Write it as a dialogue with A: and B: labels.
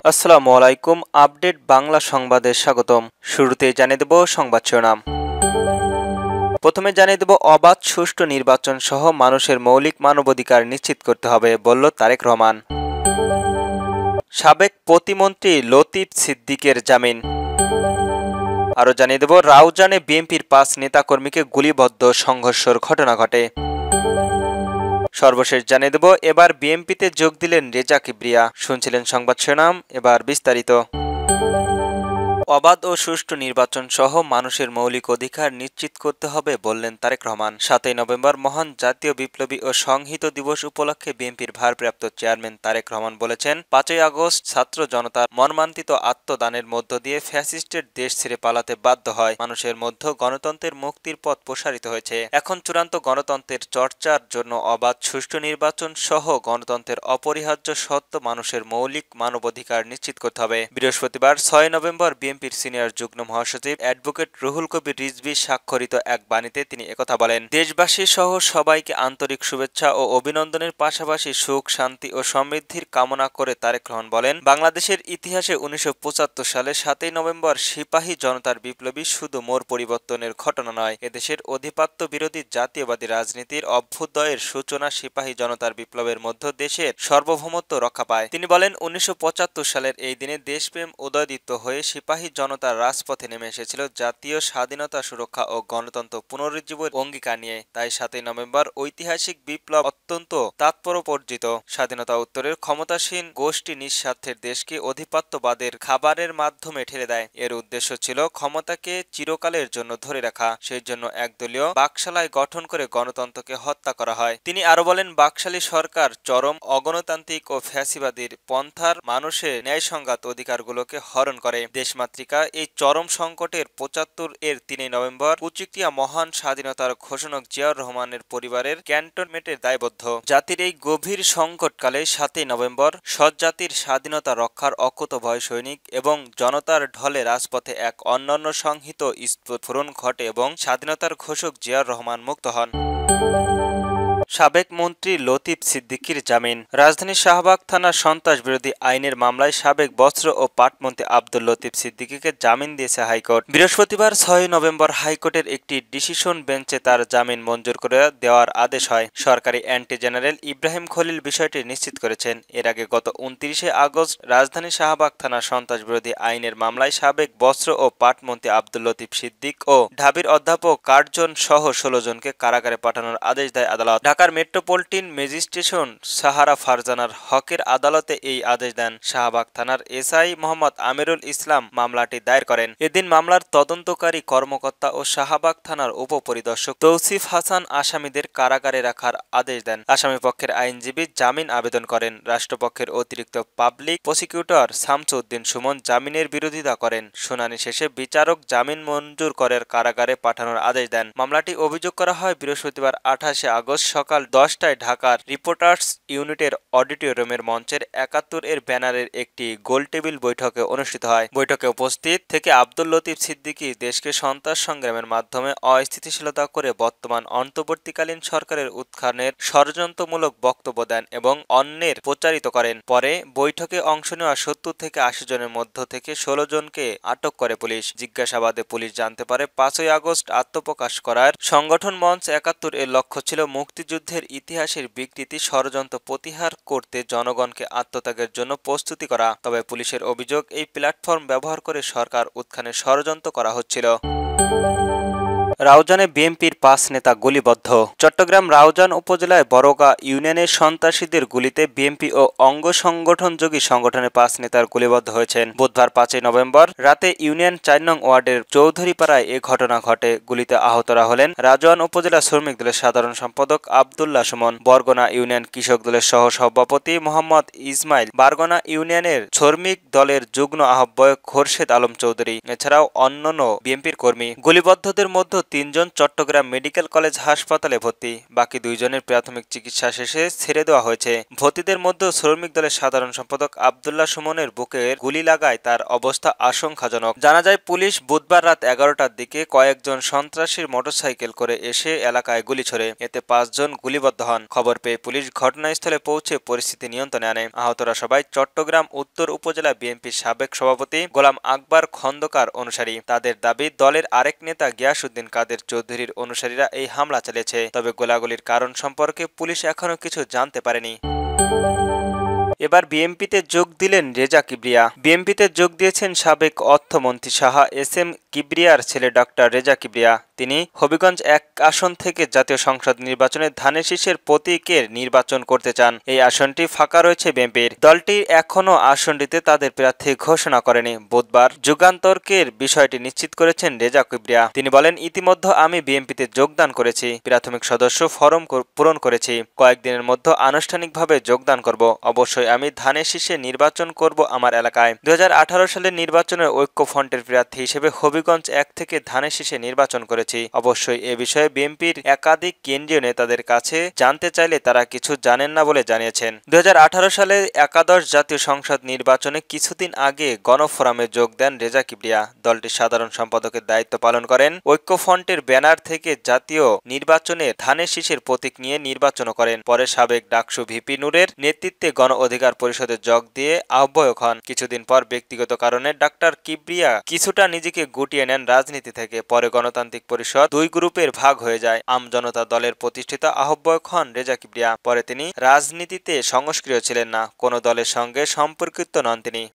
A: আসসালামু আলাইকুম। আপডেট বাংলা সংবাদে স্বাগতম। শুরুতেই জানিয়ে দেব সংবাদ শিরোনাম। প্রথমে জানিয়ে দেব অবাধ সুষ্ঠু নির্বাচন সহ মানুষের মৌলিক মানবাধিকার নিশ্চিত করতে হবে বলল তারেক রহমান। সাবেক প্রতিমন্ত্রী লতিফ সিদ্দিকের জামিন। আরও জানিয়ে দেব রাউজানে বিএনপির ৫ নেতাকর্মীকে গুলিবদ্ধ সংঘর্ষের ঘটনা ঘটে। সর্বশেষ জানিয়ে দেব এবার বিএনপিতে যোগ দিলেন রেজা কিবরিয়া। শুনছিলেন সংবাদ শিরোনাম, এবার বিস্তারিত। অবাধ ও সুষ্ঠু নির্বাচন সহ মানুষের মৌলিক অধিকার নিশ্চিত করতে হবে বললেন তারেক রহমান। ৭ই নভেম্বর মহান জাতীয় বিপ্লবী ও সংহত দিবস উপলক্ষে বিএনপির ভারপ্রাপ্ত চেয়ারম্যান তারেক রহমান বলেছেন, ৫ই আগস্ট ছাত্র জনতার মর্মান্তিত আত্মদানের মধ্য দিয়ে ফ্যাসিস্টের দেশ ছেড়ে পালাতে বাধ্য হয়। মানুষের মধ্যে গণতন্ত্রের মুক্তির পথ প্রসারিত হয়েছে। এখন চূড়ান্ত গণতন্ত্রের চর্চার জন্য অবাধ সুষ্ঠু নির্বাচন সহ গণতন্ত্রের অপরিহার্য সত্য মানুষের মৌলিক মানবাধিকার নিশ্চিত করতে হবে। বৃহস্পতিবার ৬ নভেম্বর বিএনপির সিনিয়র যুগ্ম মহাসচিব অ্যাডভোকেট রুহুল কবির রিজভী স্বাক্ষরিত এক বাণীতে তিনি একথা বলেন। দেশবাসী সহ সবাইকে আন্তরিক শুভেচ্ছা ও অভিনন্দনের পাশাপাশি সুখ, শান্তি ও সমৃদ্ধির কামনা করে তারেক রহমান বলেন, বাংলাদেশের ইতিহাসে ১৯৭৫ সালে ৭ই নভেম্বর সিপাহী জনতার বিপ্লবী শুধু মোড় পরিবর্তনের ঘটনা নয়, এদেশের অধিপত্য বিরোধী জাতীয়বাদী রাজনীতির অভ্যুদয়ের সূচনা। সিপাহী জনতার বিপ্লবের মধ্যে দেশের সার্বভৌমত্ব রক্ষা পায়। তিনি বলেন, ১৯৭৫ সালের এই দিনে দেশপ্রেম উদয়দীপ্ত হয়ে সিপাহী জনতার রাজপথে নেমে এসেছিল জাতীয় স্বাধীনতা সুরক্ষা ও গণতন্ত্র পুনরুজ্জীবনের অঙ্গীকার নিয়ে। তাই ৭ই নভেম্বর ঐতিহাসিক বিপ্লব অত্যন্ত তাৎপর্যবর্জিত। স্বাধীনতা উত্তরের ক্ষমতাসীন গোষ্ঠী নিঃস্বার্থের দেশকে অধিপত্যবাদের খাবারের মাধ্যমে ঠেলে দেয়। এর উদ্দেশ্য ছিল ক্ষমতাকে চিরকালের জন্য ধরে রাখা। সেই জন্য একদলীয় বাকশালায় গঠন করে গণতন্ত্রকে হত্যা করা হয়। তিনি আরো বলেন, বাকশালী সরকার চরম অগণতান্ত্রিক ও ফ্যাসিবাদীর পন্থার মানুষের ন্যায়সঙ্গত অধিকারগুলোকে হরণ করে। দেশমাতৃকা এই চরম সংকটের ৭৫ এর ৩ নভেম্বর কুচিটিয়া মহান স্বাধীনতার ঘোষণক জিয়াউর রহমানের পরিবারের ক্যান্টনমেন্টের দায়বদ্ধ। জাতির এই গভীর সংকটকালে ৭ই নভেম্বর সৎজাতির স্বাধীনতা রক্ষার অকুতোভয় সৈনিক এবং জনতার ঢলে রাজপথে এক অনন্য সংহিত স্ফুরণ ঘটে এবং স্বাধীনতার ঘোষক জিয়াউর রহমান মুক্ত হন। সাবেক মন্ত্রী লতিফ সিদ্দিকীর জামিন। রাজধানীর শাহবাগ থানার সন্ত্রাস বিরোধী আইনের মামলায় সাবেক বস্ত্র ও পাটমন্ত্রী আব্দুল লতিফ সিদ্দিকীকে জামিন দিয়েছে হাইকোর্ট। বৃহস্পতিবার ৬ নভেম্বর হাইকোর্টের একটি ডিসিশন বেঞ্চে তার জামিন মঞ্জুর করে দেওয়ার আদেশ হয়। সরকারি অ্যান্টি জেনারেল ইব্রাহিম খলিল বিষয়টি নিশ্চিত করেছেন। এর আগে গত ২৯শে আগস্ট রাজধানীর শাহবাগ থানার সন্ত্রাস বিরোধী আইনের মামলায় সাবেক বস্ত্র ও পাটমন্ত্রী আব্দুল লতিফ সিদ্দিক ও ঢাবির অধ্যাপক কার্জন সহ ১৬ জনকে কারাগারে পাঠানোর আদেশ দেয় আদালত। ঢাকার মেট্রোপলিটন ম্যাজিস্ট্রেশন সাহারা ফারজানার হকের আদালতে এই আদেশ দেন। শাহবাগ থানার এসআই মোহাম্মদ আমিরুল ইসলাম মামলাটি দায়ের করেন। এদিন মামলার তদন্তকারী কর্মকর্তা ও শাহবাগ থানার উপপরিদর্শক তৌসিফ হাসান আসামিদের কারাগারে রাখার আদেশ দেন। আসামি পক্ষের আইনজীবী জামিন আবেদন করেন। রাষ্ট্রপক্ষের অতিরিক্ত পাবলিক প্রসিকিউটর শামসুদ্দিন সুমন জামিনের বিরোধিতা করেন। শুনানি শেষে বিচারক জামিন মঞ্জুর করে কারাগারে পাঠানোর আদেশ দেন। মামলাটি অভিযোগ করা হয় বৃহস্পতিবার ২৮শে আগস্ট সকাল ১০টায় ঢাকার রিপোর্টার্স ইউনিটের অডিটোরিয়ামের মঞ্চের ৭১ এর ব্যানারের একটি গোলটেবিল বৈঠকে অনুষ্ঠিত হয়। বৈঠকে উপস্থিত থেকে আব্দুল লতিফ সিদ্দিকী দেশকে সন্ত্রাস সংগ্রামের মাধ্যমে অস্থিতিশীলতা করে বর্তমান অন্তর্বর্তীকালীন সরকারের উত্থানের ষড়যন্ত্রমূলক বক্তব্য দেন এবং অন্যের প্রচারিত করেন। পরে বৈঠকে অংশ নেওয়া ৭০ থেকে ৮০ জনের মধ্য থেকে ১৬ জনকে আটক করে পুলিশ। জিজ্ঞাসাবাদে পুলিশ জানতে পারে ৫ই আগস্ট আত্মপ্রকাশ করার সংগঠন মঞ্চ ৭১ এর লক্ষ্য ছিল মুক্তিযুদ্ধের ইতিহাসের বিকৃতি ষড়যন্ত্র প্রতিহার করতে জনগণকে আত্মত্যাগের জন্য প্রস্তুতি করা। তবে পুলিশের অভিযোগ, এই প্ল্যাটফর্ম ব্যবহার করে সরকার উত্থানের ষড়যন্ত্র করা হচ্ছিল। রাউজানে বিএনপির ৫ নেতা গুলিবদ্ধ। চট্টগ্রাম রাউজান উপজেলায় বড়গা ইউনিয়নের সন্ত্রাসীদের গুলিতে বিএনপি ও অঙ্গ সংগঠনযোগী সংগঠনের ৫ নেতার গুলিবদ্ধ হয়েছেন। বুধবার ৫ই নভেম্বর রাতে ইউনিয়ন ৪ নং ওয়ার্ডের চৌধুরীপাড়ায় এ ঘটনা ঘটে। গুলিতে আহতরা হলেন রাজওয়ান উপজেলা শ্রমিক দলের সাধারণ সম্পাদক আবদুল্লাহ সুমন, বরগনা ইউনিয়ন কৃষক দলের সহ সভাপতি মোহাম্মদ ইসমাইল, বারগনা ইউনিয়নের শ্রমিক দলের যুগ্ম আহ্বায়ক খোরশেদ আলম চৌধুরী, এছাড়াও অন্যান্য বিএনপির কর্মী। গুলিবদ্ধদের মধ্যে তিনজন চট্টগ্রাম মেডিকেল কলেজ হাসপাতালে ভর্তি, বাকি দুইজনের প্রাথমিক চিকিৎসা শেষে ছেড়ে দেওয়া হয়েছে। ভর্তিদের মধ্যে শ্রমিক দলের সাধারণ সম্পাদক আবদুল্লাহ সুমনের বুকে গুলি লাগায় তার অবস্থা আশঙ্কাজনক। জানা যায়, পুলিশ বুধবার রাত 11টার দিকে কয়েকজন সন্ত্রাসীর মোটরসাইকেল করে এসে এলাকায় গুলি ছোড়ে। এতে 5 জন গুলিবদ্ধ হন। খবর পেয়ে পুলিশ ঘটনাস্থলে পৌঁছে পরিস্থিতি নিয়ন্ত্রণে আনে। আহতরা সবাই চট্টগ্রাম উত্তর উপজেলা বিএনপির সাবেক সভাপতি গোলাম আকবর খন্দকার অনুসারী। তাদের দাবি, দলের আরেক নেতা গিয়াসউদ্দিন কাদের চৌধুরীর অনুসারীরা এই হামলা চালিয়েছে। তবে গোলাগুলির কারণ সম্পর্কে পুলিশ এখনো কিছু জানতে পারেনি। এবার বিএনপিতে যোগ দিলেন রেজা কিবরিয়া। বিএনপিতে যোগ দিয়েছেন সাবেক অর্থমন্ত্রী শাহ এস এম কিবরিয়ার ছেলে ডক্টর রেজা কিবরিয়া। তিনি হবিগঞ্জ 1 আসন থেকে জাতীয় সংসদ নির্বাচনে ধানের শীষের প্রতীকের নির্বাচন করতে চান। এই আসনটি ফাঁকা রয়েছে বিএনপির। দলটি এখনও আসনটিতে তাদের প্রার্থী ঘোষণা করেনি। বুধবার যুগান্তরকের বিষয়টি নিশ্চিত করেছেন রেজা কিবরিয়া। তিনি বলেন, ইতিমধ্যে আমি বিএনপিতে যোগদান করেছি, প্রাথমিক সদস্য ফরম পূরণ করেছি, কয়েকদিনের মধ্যে আনুষ্ঠানিকভাবে যোগদান করব। অবশ্যই আমি ধানের শীষে নির্বাচন করব আমার এলাকায়। 2018 সালের নির্বাচনের ঐক্যফ্রন্টের প্রার্থী হিসেবে হবিগঞ্জ 1 থেকে ধানের শীষে নির্বাচন করেছি। অবশ্যই এ বিষয়ে বিএনপির একাধিক কেন্দ্রীয় নেতাদের কাছে জানতে চাইলে তারা কিছু জানেন না বলে জানিয়েছেন। 2018 সালে একাদশ জাতীয় সংসদ নির্বাচনে কিছুদিন আগে গণফোরামে যোগ দেন রেজা কিবরিয়া। দলটির সাধারণ সম্পাদকের দায়িত্ব পালন করেন। ঐক্যফ্রন্টের ব্যানার থেকে জাতীয় নির্বাচনে ধানের শীষের প্রতীক নিয়ে নির্বাচনও করেন। পরে সাবেক ডাকসু ভিপি নূরের নেতৃত্বে গণ অধিকার পরিষদে যোগ দিয়ে আহ্বায়ক হন। কিছুদিন পর ব্যক্তিগত কারণে ডাক্তার কিবরিয়া কিছুটা নিজেকে গুটিয়ে নেন রাজনীতি থেকে। পরে গণতান্ত্রিক পরিষদ 2 গ্রুপের ভাগ হয়ে যায়। আমজনতা দলের প্রতিষ্ঠিত আহ্বায়ক হন রেজা কিবরিয়া। পরে তিনি রাজনীতিতে সংস্ক্রিয় ছিলেন না, কোনো দলের সঙ্গে সম্পর্কিত নন তিনি।